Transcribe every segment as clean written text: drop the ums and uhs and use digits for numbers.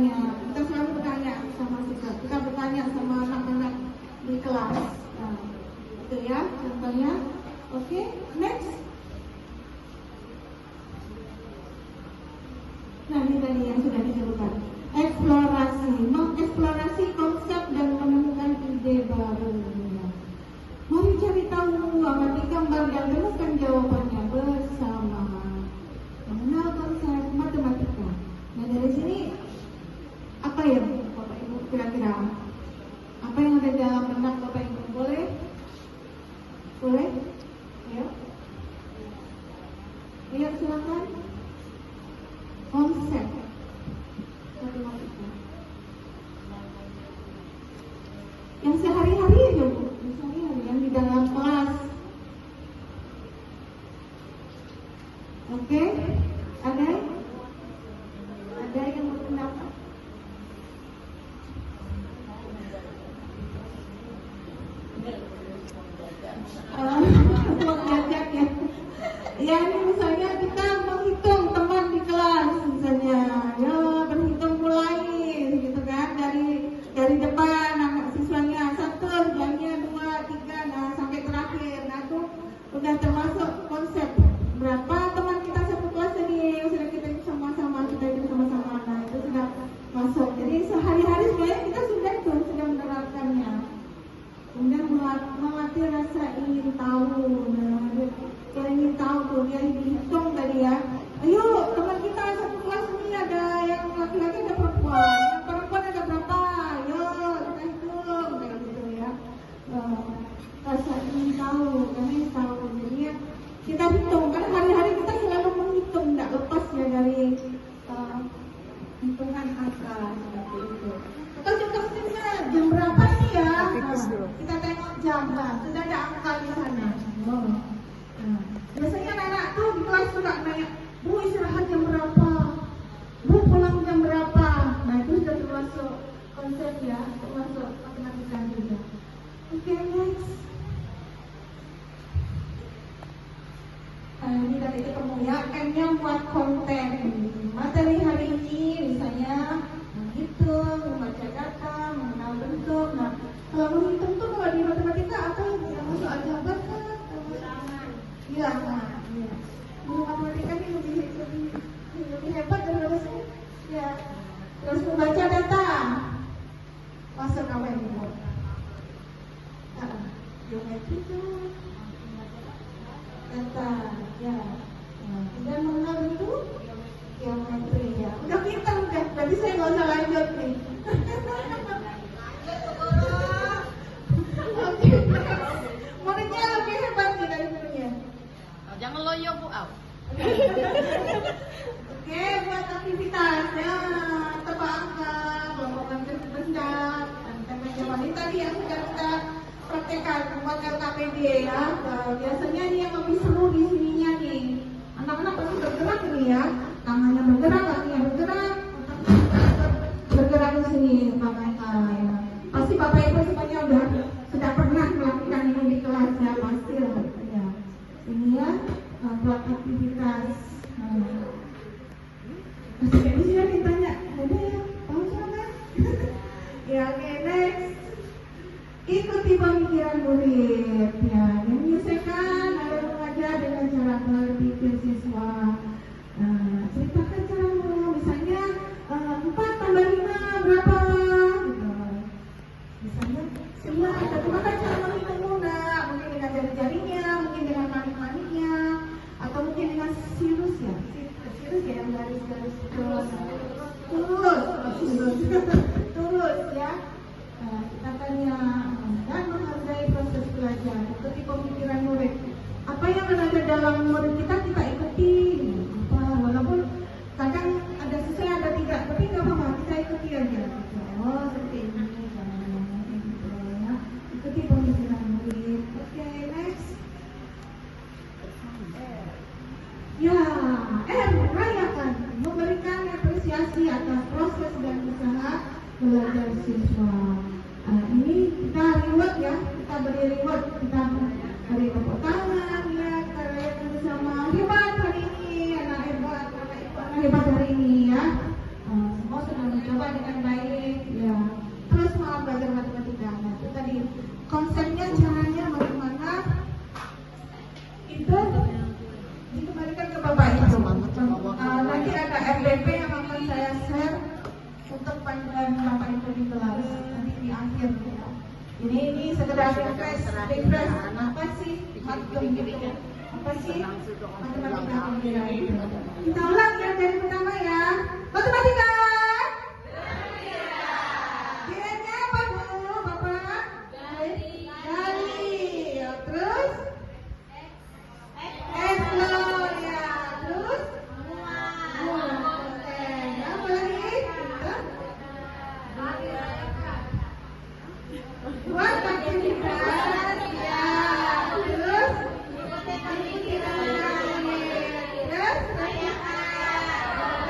bertanya, kita selalu bertanya sama kita bertanya sama anak-anak di kelas. Nah, itu ya contohnya. Oke, next. Nah, ini tadi yang sudah disebutkan. Eksplorasi, mengeksplorasi konsep dan menemukan ide baru. Mari cari tahu, amati gambar dan temukan jawabannya bersama. Mengenal konsep matematika. Nah, dari sini apa ya Bapak Ibu kira-kira? Apa yang ada dalam benak Bapak Ibu? Boleh? Boleh? Ya. Ayo silakan. Konsep matematika. Yang sehari-hari aja Bu, yang sehari-hari yang di dalam kelas. Oke, ada yang berpendapat? Mengajak ya. Ya ini misalnya kita menghitung teman di kelas misalnya, ya berhitung mulai gitu kan dari depan anak siswanya 1, bilangnya 2, 3, nah sampai terakhir. Nah itu udah termasuk konsep. Berapa teman kita satu kelas ini sudah kita sama-sama, nah itu sudah masuk. Jadi sehari-hari sebenarnya kita sudah menerapkannya. Kemudian melatih rasa ingin tahu. Nah, dia ingin tahu tuh, dia dihitung tadi ya. Ayo teman kita satu kelas ini ada yang laki-laki ada perempuan, yang perempuan ada berapa? Ayo kita hitung kayak gitu ya. Rasa ingin tahu, karena tahu. Jadi ya, kita hitung, karena hari-hari kita selalu menghitung, tidak lepas ya dari hitungan angka seperti itu. Atau contohnya jam berapa nih ya? Nah, kita tengok jam, nah, sudah ada angka di sana. Nah, biasanya anak tuh di kelas suka nanya, Bu istirahat jam berapa? Bu pulang jam berapa? Nah itu sudah termasuk konsep ya, termasuk matematika juga. Oke, next. Ini tadi ketemu ya, M-nya buat konten. Materi hari ini misalnya menghitung, membaca data, mengenal bentuk. Nah, kalau menghitung tuh kalau di matematika apa yang masuk aljabar kan? Iya, nah, iya. Guru matematika ini lebih hebat daripada saya. Ya. Terus membaca data. Masuk apa ini? Geometri itu data, ya. Dan mengenal bentuk geometri ya. Udah pintar udah. Berarti saya nggak usah lanjut nih. Oke. Muridnya lebih hebat nih dari gurunya. Jangan loyo Bu Au. Oke, buat aktivitas ya, tebak angka, kelompok benda, tema jawaban ini tadi yang sudah kita praktekkan buat LKPD ya. Biasanya ini yang lebih seru di sininya nih. Anak-anak pasti bergerak ini ya, tangannya bergerak, kakinya bergerak di sini Bapak ya. Pasti Bapak Ibu semuanya sudah pernah melakukan ini di kelas ya, pasti lah ya. Ini ya buat aktivitas. Masih kayak bisa ditanya, ada ya? Tahu siapa? Ya, oke, next. Ikuti pemikiran murid ya, menyelesaikan atau mengajar dengan cara berpikir siswa. Ceritakan caramu, misalnya 4 tambah 5 berapa? Gitu. Misalnya 9, bagaimana cara menghitungmu? Mungkin dengan jari-jarinya, mungkin dengan manik-maniknya, atau mungkin dengan sirus ya. Sirus ya, yang garis-garis turus ya. Kita tanya dan menghargai proses belajar, ikuti pemikiran murid. Apa yang ada dalam murid kita ikuti. Walaupun kadang ada sesuai ada tidak, tapi nggak apa-apa, kita ikuti aja. Oh seperti ini, gitu ya. Ikuti pemikiran murid. Oke, next. Ya, rayakan, memberikan apresiasi atas proses dan usaha belajar siswa. Ini kita reward ya, kita beri reward, kita beri tepuk tangan ya, kita rayakan bersama. Hebat hari ini, anak hebat, anak hebat hari ini ya. Semua sudah mencoba dengan konsepnya, caranya bagaimana itu dikembalikan ke Bapak Ibu. Nanti ada RDP yang akan saya share untuk panduan Bapak Ibu di kelas nanti di akhir ya. Ini sekedar refresh apa sih matkul gitu? Apa sih matematika pembiayaan? Kita ulang ya dari pertama ya. Matematika. Kiranya apa dulu Bapak? Gali. Ya, terus? Explore ya. Terus? Oke. Apa lagi? Buat aktivitas ya. Terus?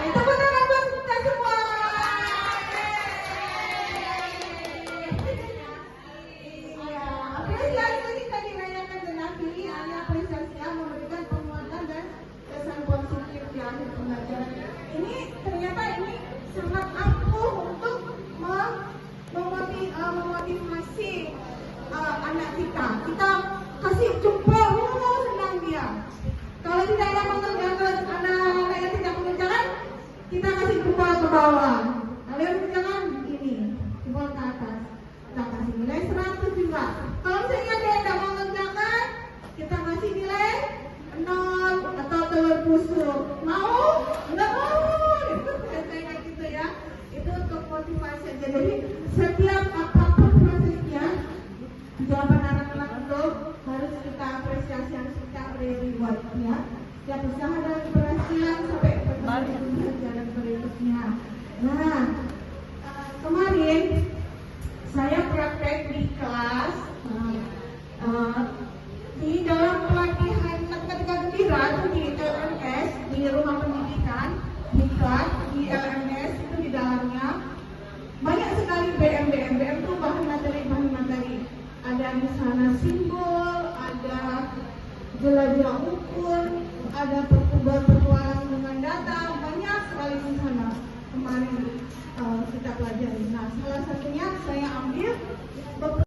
Tepuk tangan buat kita semua. Iya, apresiasi kita dirayakan dan akhiri hanya apresiasi yang memberikan penguatan dan kesan positif di akhir pembelajaran. Ini ternyata ini sangat ampuh untuk memotivasi anak kita. Kita kasih jempol, senang dia. Kalau tidak ada mengerjakan anak-anak yang tidak mengerjakan, kita kasih jempol ke bawah. Kalau yang mengerjakan ini, jempol ke atas. Kita kasih nilai 100 juga. Kalau misalnya ada yang tidak mengerjakan, kita kasih nilai 0 atau telur busuk. Mau? Enggak mau. Itu biasanya gitu ya. Itu untuk motivasi aja. Jadi setiap apapun prosesnya, jawaban anak-anak itu harus kita apresiasi, harus kita beri reward ya. Setiap usaha dan keberhasilan sampai pelajaran berikutnya. Nah, kemarin saya praktek di kelas di dalam pelatihan matematika gembira itu di LMS, di rumah pendidikan, di kelas di LMS itu di dalamnya banyak sekali BM itu bahan materi. Ada di sana simbol, ada jelajah ukur, ada pertukaran dengan data, banyak sekali di sana kemarin kita pelajari. Nah, salah satunya saya ambil